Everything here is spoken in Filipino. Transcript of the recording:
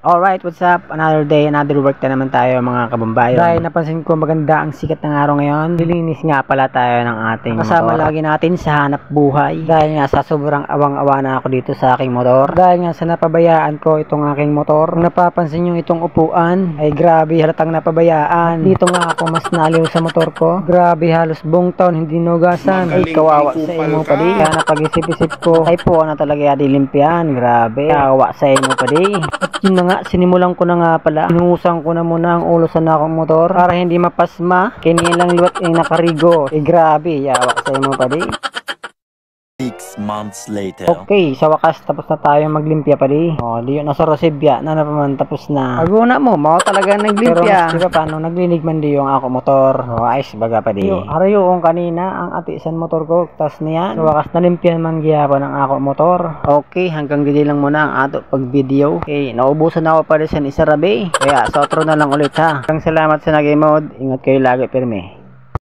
Alright, what's up? Another day, another work na naman tayo mga kabumbayo. Dahil napansin ko maganda ang sikat ng araw ngayon, lilinis nga pala tayo ng ating kasama motor. Lagi natin sa hanap buhay. Dahil nga sa sobrang awang-awa na ako dito sa aking motor. Dahil nga sa napabayaan ko itong aking motor. Kung napapansin nyo itong upuan, ay grabe halatang napabayaan. Dito nga ako mas naliw sa motor ko. Grabe halos buong taon hindi nugasan. Ay kawawa sa imo pa di. Kaya napag-isip-isip ko, ay po na talaga dilimpian. Grabe, kawawa sa imo pa di. At yun na nga, sinimulan ko na nga pala. Inusang ko na muna ang ulo sa nakong motor para hindi mapasma. Kinilang liwat ay nakarigo. Grabe, yawa sa imo pa di. 6 months later. Okay, sa wakas tapos na tayo maglimpya pa di. Di yun nasa Rosibya na naman tapos na. Aguna mo, mao talaga naglimpya. Pero paano naglinig man di yung ako motor. Ayos baga pa di. Harayo kong kanina ang atisan motor ko tas niya. Sa wakas nalimpyan man gyapon ang ako motor. Okay, hanggang dito lang muna ang ato pag video. Okay, naubusan ako pa rin sa Isarabe. Kaya sa outro na lang ulit ha. Hanggang salamat sa nag-mode. Ingat kayo lagi pirmi.